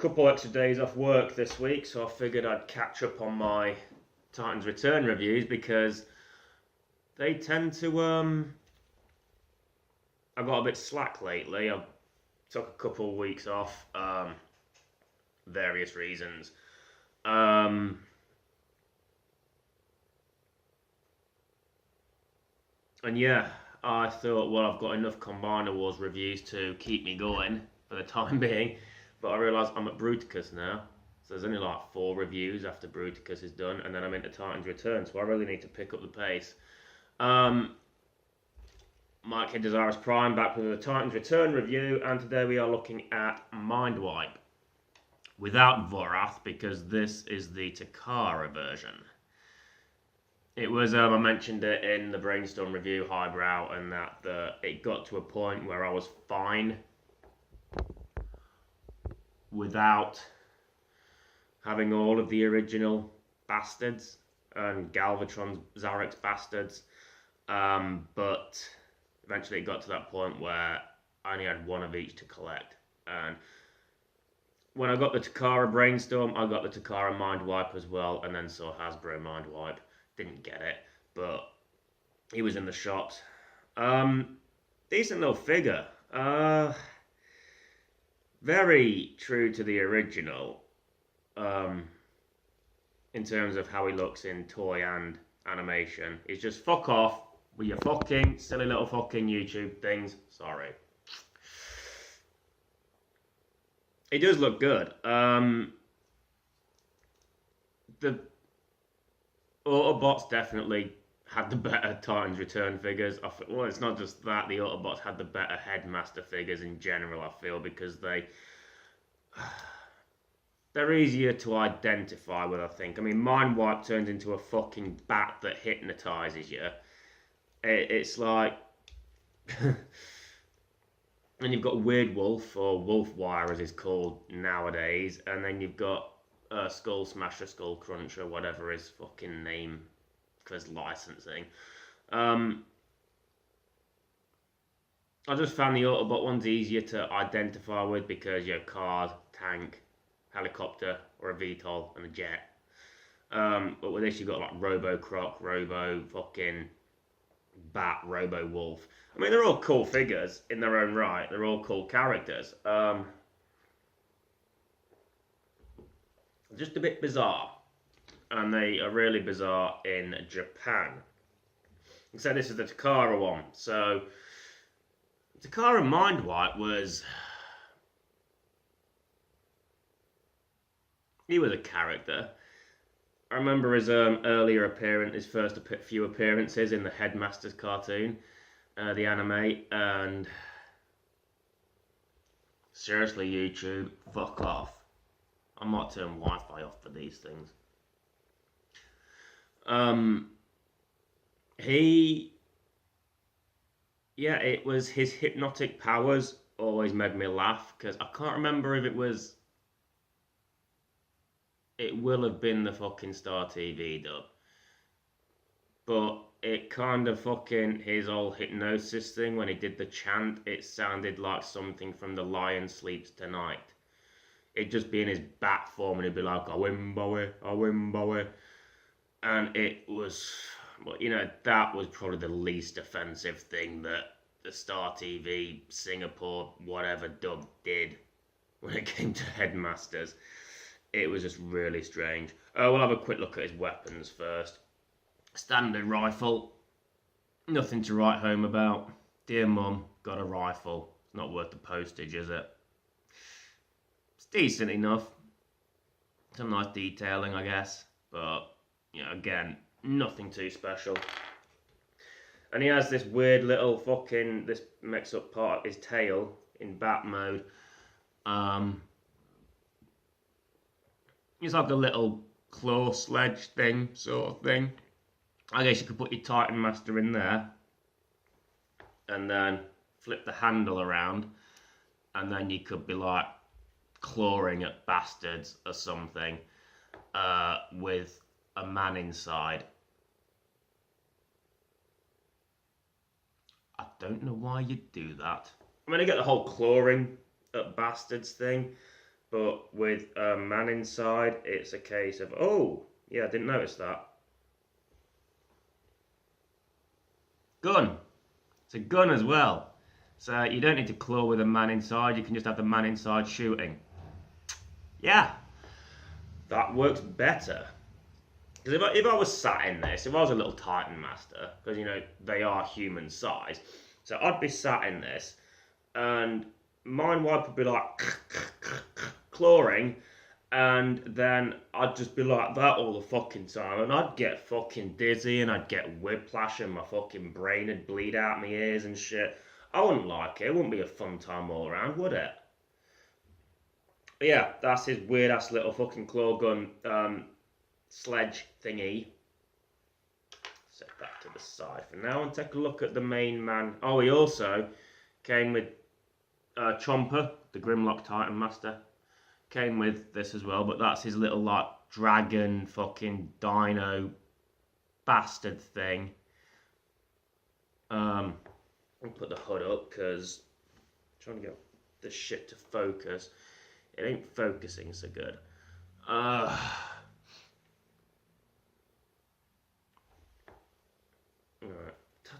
couple extra days off work this week, so I figured I'd catch up on my Titans Return reviews because they tend to I got a bit slack lately. I took a couple of weeks off, various reasons. And yeah, I thought, well, I've got enough Combiner Wars reviews to keep me going for the time being, but I realised I'm at Bruticus now, so there's only like 4 reviews after Bruticus is done, and then I'm into Titans Return, so I really need to pick up the pace. Mike here, Dezaras Prime, back with a Titans Return review, and today we are looking at Mindwipe, without Vorath, because this is the Takara version. It was, I mentioned it in the Brainstorm review, Highbrow, and that it got to a point where I was fine without having all of the original bastards and Galvatron's Zarex bastards, but eventually it got to that point where I only had one of each to collect. And when I got the Takara Brainstorm, I got the Takara Mindwipe as well, and then saw Hasbro Mindwipe. Didn't get it, but he was in the shops. Decent little figure. Very true to the original, in terms of how he looks in toy and animation. He's just fuck off with your fucking silly little fucking YouTube things. Sorry. He does look good. The Autobots definitely had the better Titans Return figures. Well, it's not just that, the Autobots had the better Headmaster figures in general, I feel, because they're easier to identify with, I think. I mean, Mindwipe turns into a fucking bat that hypnotizes you. It's like... And you've got Weird Wolf, or Wolfwire as it's called nowadays, and then you've got Skull Smasher, Skull Cruncher, whatever his fucking name, because licensing. I just found the Autobot ones easier to identify with because you have car, tank, helicopter, or a VTOL and a jet. But with this you've got like Robo Croc, Robo fucking Bat, Robo Wolf. I mean, they're all cool figures in their own right. They're all cool characters. Just a bit bizarre, and they are really bizarre in Japan. So this is the Takara one. So Takara Mindwipe he was a character. I remember his earlier appearance, his first few appearances in the Headmasters cartoon, the anime, and seriously, YouTube, fuck off. I might turn Wi-Fi off for these things. It was his hypnotic powers always made me laugh, because I can't remember if it will have been the fucking Star TV dub, but it kind of fucking, his old hypnosis thing, when he did the chant, it sounded like something from The Lion Sleeps Tonight. It'd just be in his bat form and he'd be like, Awimbowe, Awimbowe. And it was, well, you know, that was probably the least offensive thing that the Star TV, Singapore, whatever dub did when it came to Headmasters. It was just really strange. We'll have a quick look at his weapons first. Standard rifle. Nothing to write home about. Dear Mum, got a rifle. It's not worth the postage, is it? It's decent enough. Some nice detailing, I guess. But, you know, again, nothing too special. And he has this weird little fucking, this mix-up part of his tail in bat mode. It's like a little claw sledge thing, sort of thing. I guess you could put your Titan Master in there and then flip the handle around, and then you could be like clawing at bastards or something with a man inside. I don't know why you'd do that. I mean, I get the whole clawing at bastards thing, But with a man inside, it's a case of, oh, yeah, I didn't notice that. Gun. It's a gun as well. So you don't need to claw with a man inside, you can just have the man inside shooting. Yeah, that works better. Because if I was sat in this, if I was a little Titan Master, because, you know, they are human size, so I'd be sat in this, and Mindwipe would be like, clawing, and then I'd just be like that all the fucking time, and I'd get fucking dizzy, and I'd get whiplash, and my fucking brain would bleed out my ears and shit. I wouldn't like it. It wouldn't be a fun time all around, would it? But yeah, that's his weird ass little fucking claw gun sledge thingy. Set that to the side for now and take a look at the main man. Oh, he also came with Chomper, the Grimlock Titan Master. Came with this as well, but that's his little like dragon fucking dino bastard thing. I'll put the hood up because I'm trying to get this shit to focus. It ain't focusing so good. Alright.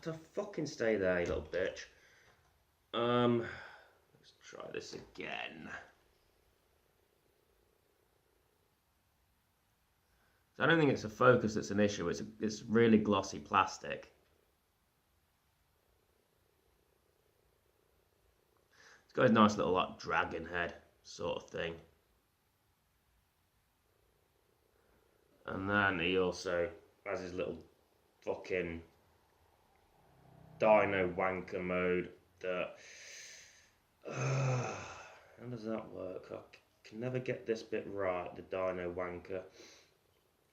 To fucking stay there, you little bitch. Let's try this again. I don't think it's a focus that's an issue. It's really glossy plastic. It's got a nice little like dragon head sort of thing. And then he also has his little fucking dino wanker mode that how does that work? I can never get this bit right, the dino wanker.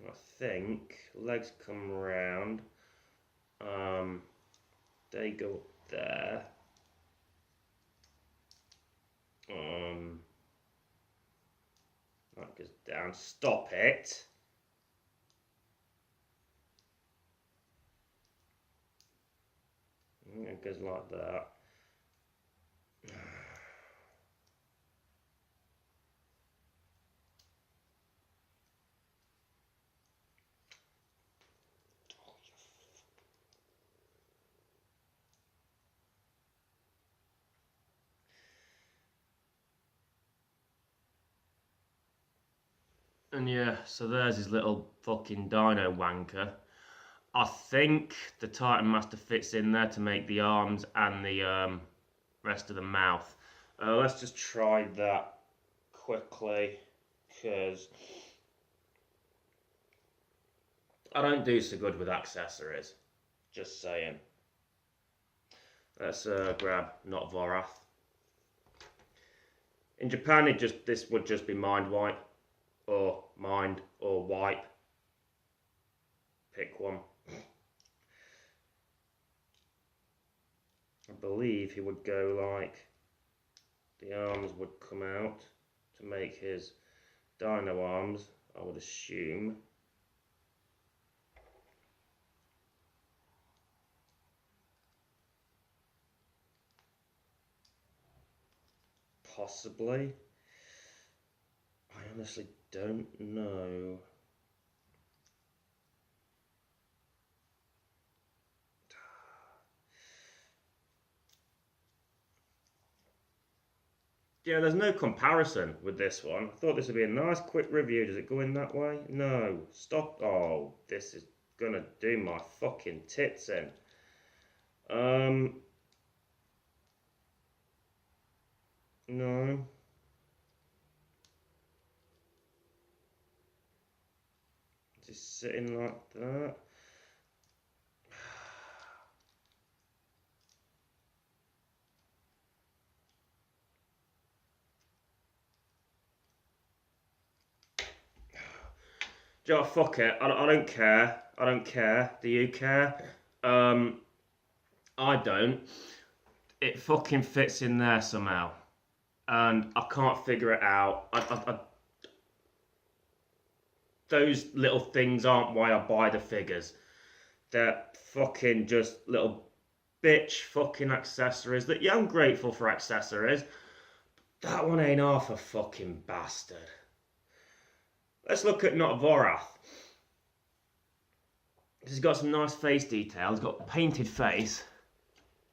I think legs come round, they go up there, that goes down, stop it. It goes like that. And yeah, so there's his little fucking dino wanker. I think the Titan Master fits in there to make the arms and the rest of the mouth. Let's just try that quickly, because I don't do so good with accessories. Just saying. Let's grab not Vorath. In Japan, this would just be Mindwipe, or Mind, or Wipe. Pick one. I believe he would go like, the arms would come out to make his dino arms, I would assume. Possibly. I honestly don't know. Yeah, there's no comparison with this one. I thought this would be a nice quick review. Does it go in that way? No. Stop. Oh, this is gonna do my fucking tits in. No. Just sitting like that. Joe, fuck it. I don't care. I don't care. Do you care? I don't. It fucking fits in there somehow. And I can't figure it out. Those little things aren't why I buy the figures. They're fucking just little bitch fucking accessories that, yeah, I'm grateful for accessories. That one ain't half a fucking bastard. Let's look at not Vorath. He's got some nice face detail. He's got a painted face.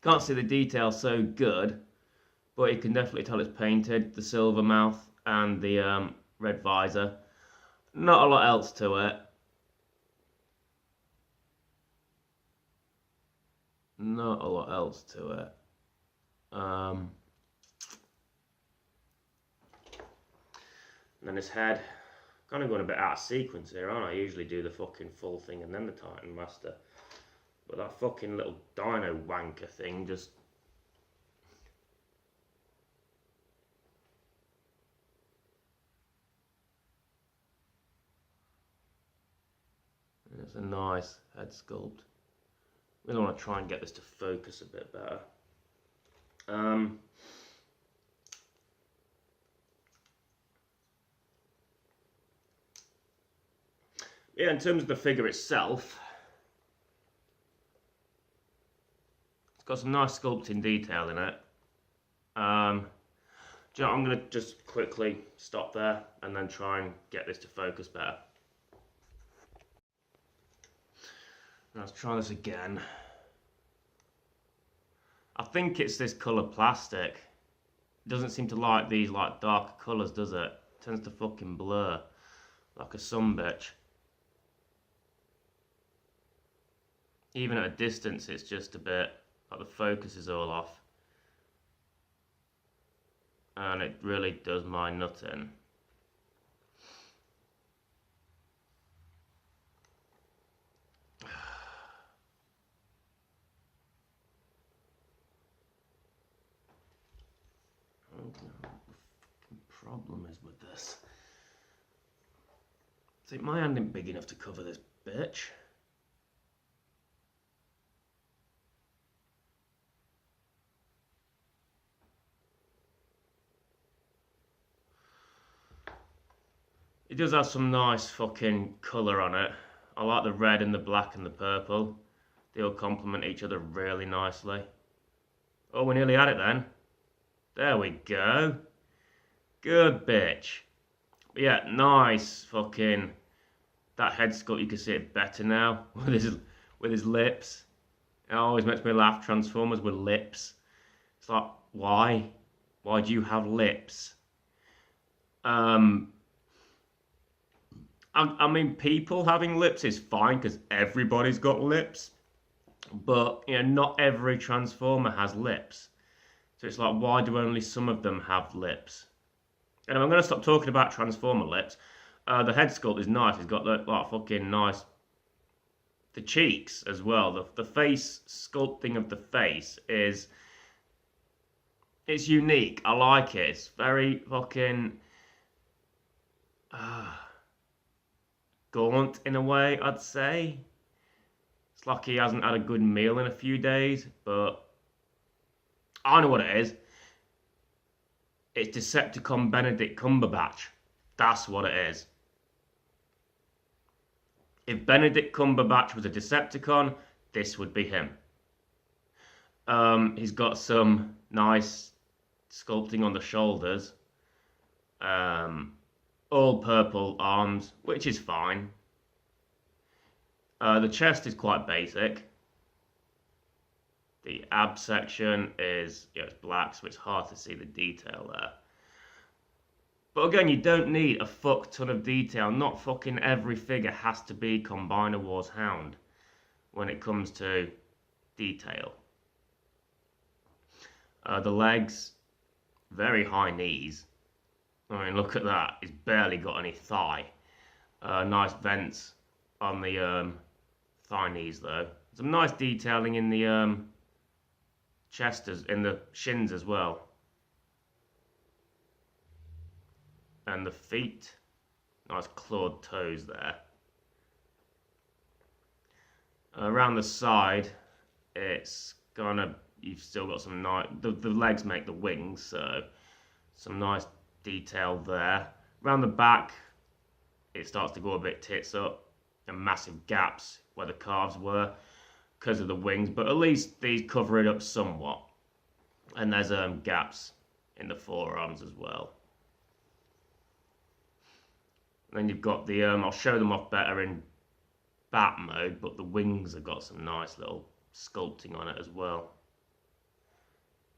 Can't see the detail so good, but you can definitely tell it's painted. The silver mouth and the red visor. Not a lot else to it. Not a lot else to it. And then his head. Kind of going a bit out of sequence here, aren't I? Usually do the fucking full thing and then the Titan Master. But that fucking little dino wanker thing just... It's a nice head sculpt. Really want to try and get this to focus a bit better. Yeah, in terms of the figure itself, it's got some nice sculpting detail in it. I'm going to just quickly stop there and then try and get this to focus better. Let's try this again. I think it's this colour plastic. It doesn't seem to like these like darker colours, does it? It tends to fucking blur like a sumbitch. Even at a distance, it's just a bit like the focus is all off. And it really does my nut in. I don't know what the problem is with this. See, my hand ain't big enough to cover this bitch. It does have some nice fucking colour on it. I like the red and the black and the purple. They all complement each other really nicely. Oh, we nearly had it then. There we go. Good bitch. But yeah, nice fucking... That head sculpt, you can see it better now with his lips. It always makes me laugh, Transformers with lips. It's like, why? Why do you have lips? I mean, people having lips is fine because everybody's got lips, but you know, not every Transformer has lips. So it's like, why do only some of them have lips? And I'm going to stop talking about Transformer lips. The head sculpt is nice. It's got the like fucking nice. The cheeks as well. The face sculpting of the face is. It's unique. I like it. It's very fucking. Gaunt in a way, I'd say. It's like he hasn't had a good meal in a few days, but I know what it is. It's Decepticon Benedict Cumberbatch. That's what it is. If Benedict Cumberbatch was a Decepticon, this would be him. He's got some nice sculpting on the shoulders. All purple arms, which is fine. The chest is quite basic. The ab section is, yeah, it's black, so it's hard to see the detail there. But again, you don't need a fuck ton of detail. Not fucking every figure has to be Combiner Wars Hound when it comes to detail. The legs, very high knees. I mean, look at that. He's barely got any thigh. Nice vents on the thigh knees, though. Some nice detailing in the chest, in the shins as well. And the feet. Nice clawed toes there. Around the side, it's gonna... You've still got some nice... The legs make the wings, so some nice detail there. Around the back, it starts to go a bit tits up, and massive gaps where the calves were because of the wings, but at least these cover it up somewhat. And there's gaps in the forearms as well. And then you've got the, I'll show them off better in bat mode, but the wings have got some nice little sculpting on it as well.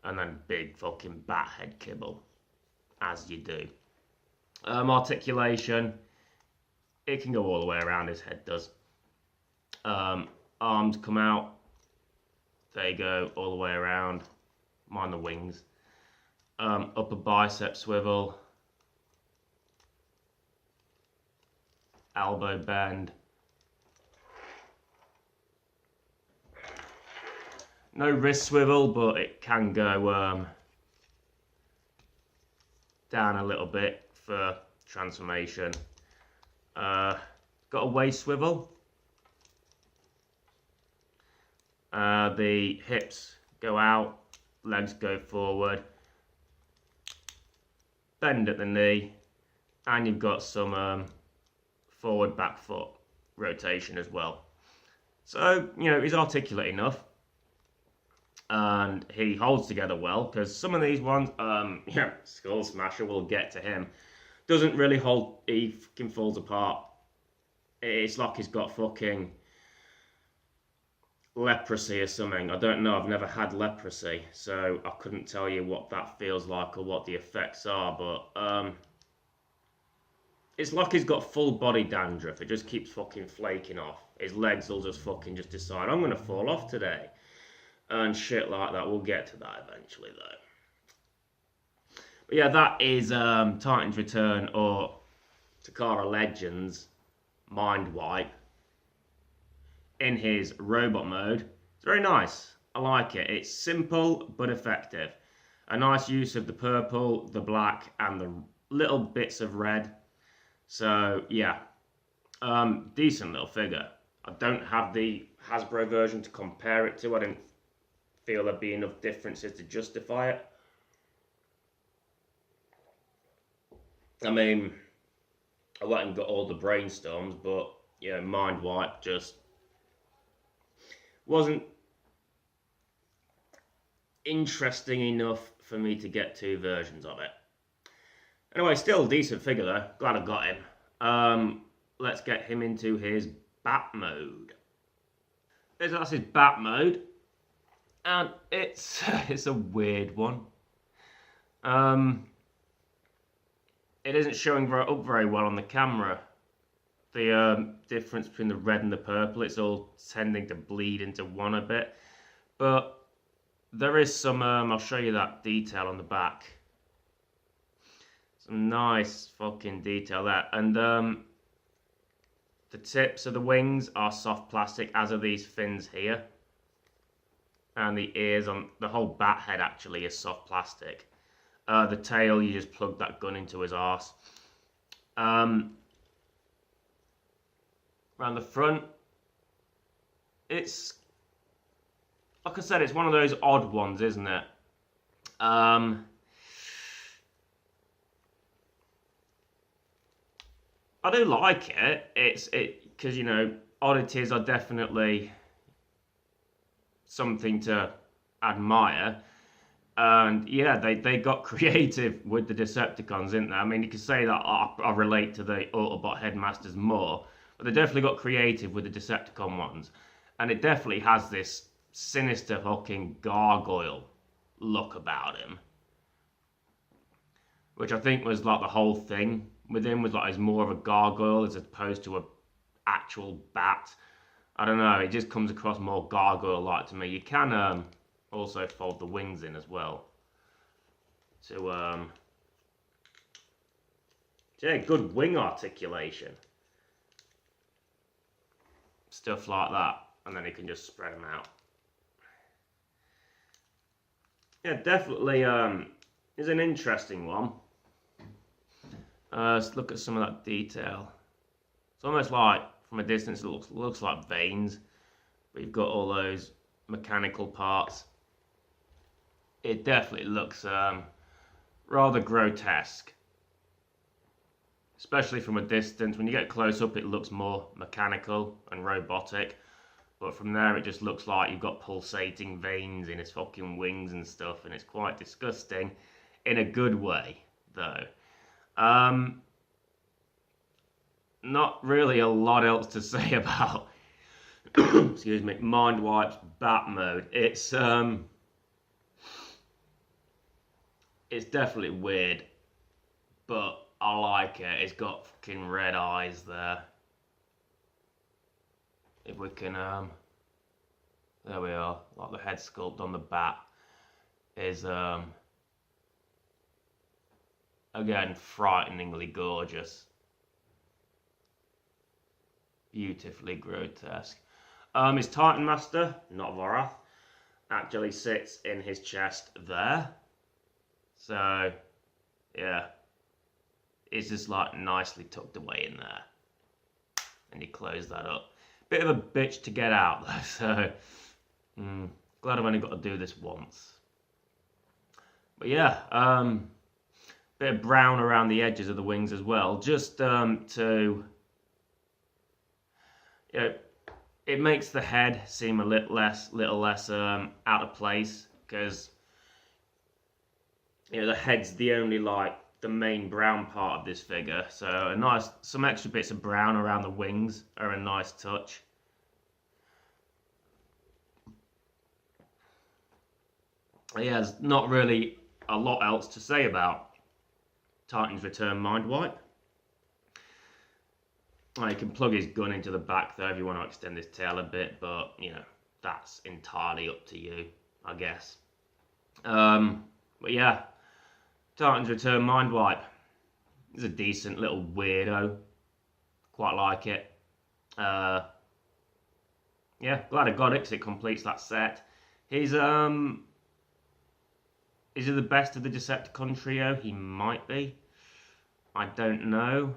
And then big fucking bat head kibble, as you do. Articulation, it can go all the way around, his head does. Arms come out, they go all the way around, mind the wings. Upper bicep swivel, elbow bend. No wrist swivel, but it can go down a little bit for transformation. Got a waist swivel. The hips go out, legs go forward, bend at the knee, and you've got some forward back foot rotation as well. So, you know, he's articulate enough. And he holds together well, because some of these ones, yeah, Skull Smasher, will get to him, doesn't really hold, he fucking falls apart. It's like he's got fucking leprosy or something. I don't know, I've never had leprosy, so I couldn't tell you what that feels like or what the effects are, but it's like he's got full body dandruff. It just keeps fucking flaking off. His legs will just fucking just decide, I'm going to fall off today. And shit like that. We'll get to that eventually, though. But yeah, that is Titan's Return, or Takara Legends Mindwipe in his robot mode. It's very nice. I like it. It's simple but effective. A nice use of the purple, the black, and the little bits of red. So yeah, decent little figure. I don't have the Hasbro version to compare it to. I didn't feel there'd be enough differences to justify it. I mean, I went and got all the brainstorms, but yeah, Mindwipe just wasn't interesting enough for me to get two versions of it. Anyway, still a decent figure though. Glad I got him. Let's get him into his bat mode. That's his bat mode. And it's a weird one. It isn't showing up very well on the camera. The difference between the red and the purple, it's all tending to bleed into one a bit. But there is some, I'll show you that detail on the back. Some nice fucking detail there. And the tips of the wings are soft plastic, as are these fins here. And the ears on the whole bat head actually is soft plastic. The tail, you just plug that gun into his arse. Around the front, it's like I said, it's one of those odd ones, isn't it? I do like it. It's because, you know, oddities are definitely something to admire. And yeah, they got creative with the Decepticons, didn't they? I mean, you could say that I relate to the Autobot Headmasters more, but they definitely got creative with the Decepticon ones. And it definitely has this sinister fucking gargoyle look about him, which I think was like the whole thing with him, was like he's more of a gargoyle as opposed to a actual bat. I don't know, it just comes across more gargoyle-like to me. You can also fold the wings in as well. So, yeah, good wing articulation. Stuff like that. And then you can just spread them out. Yeah, definitely is an interesting one. Let's look at some of that detail. It's almost like, from a distance, it looks like veins, but you've got all those mechanical parts. It definitely looks rather grotesque, especially from a distance. When you get close up, it looks more mechanical and robotic, but from there, it just looks like you've got pulsating veins in its fucking wings and stuff, and it's quite disgusting in a good way, though. Not really a lot else to say about excuse me, Mindwipe's bat mode. It's definitely weird, but I like it. It's got fucking red eyes there. If we can, there we are. Like the head sculpt on the bat is, again, frighteningly gorgeous. Beautifully grotesque. His Titan Master, not Vorath, actually sits in his chest there. So, yeah. It's just like nicely tucked away in there. And you close that up. Bit of a bitch to get out though, so glad I've only got to do this once. But yeah, bit of brown around the edges of the wings as well, just to, you know, it makes the head seem a little less out of place, because, you know, the head's the only, like, the main brown part of this figure, so some extra bits of brown around the wings are a nice touch. Yeah, there's not really a lot else to say about Titan's Return Mindwipe. You can plug his gun into the back though if you want to extend his tail a bit, but you know, that's entirely up to you, I guess. But yeah, Titan's Return Mindwipe. He's a decent little weirdo. Quite like it. Yeah, glad I got it because it completes that set. He's is he the best of the Decepticon trio? He might be. I don't know.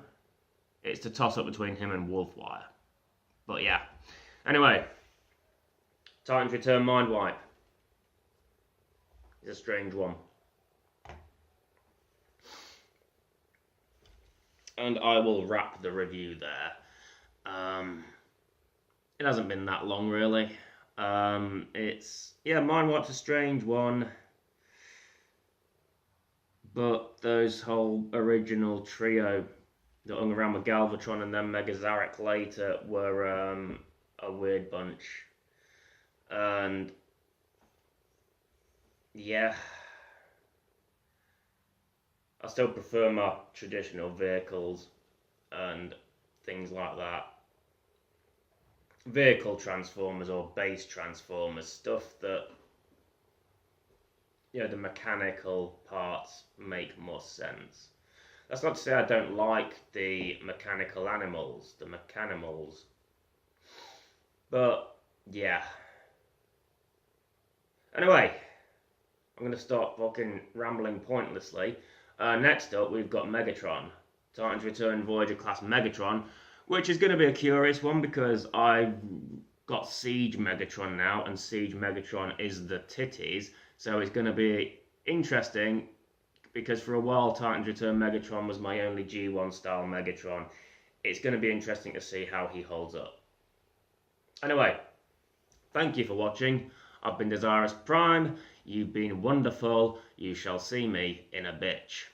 It's a toss-up between him and Wolfwire. But yeah. Anyway. Titan's Return Mindwipe. It's a strange one. And I will wrap the review there. It hasn't been that long, really. Mindwipe's a strange one. But those whole original trio that hung around with Galvatron and then Megazarek later were a weird bunch. And yeah, I still prefer my traditional vehicles and things like that. Vehicle transformers or base transformers, stuff that, you know, the mechanical parts make more sense. That's not to say I don't like the mechanical animals, the mechanimals. But, yeah. Anyway, I'm going to stop fucking rambling pointlessly. Next up, we've got Megatron. Titan's Return Voyager class Megatron, which is going to be a curious one because I've got Siege Megatron now, and Siege Megatron is the titties. So it's going to be interesting, because for a while Titan's Return Megatron was my only G1 style Megatron. It's going to be interesting to see how he holds up. Anyway, thank you for watching. I've been Dezaras Prime. You've been wonderful. You shall see me in a bitch.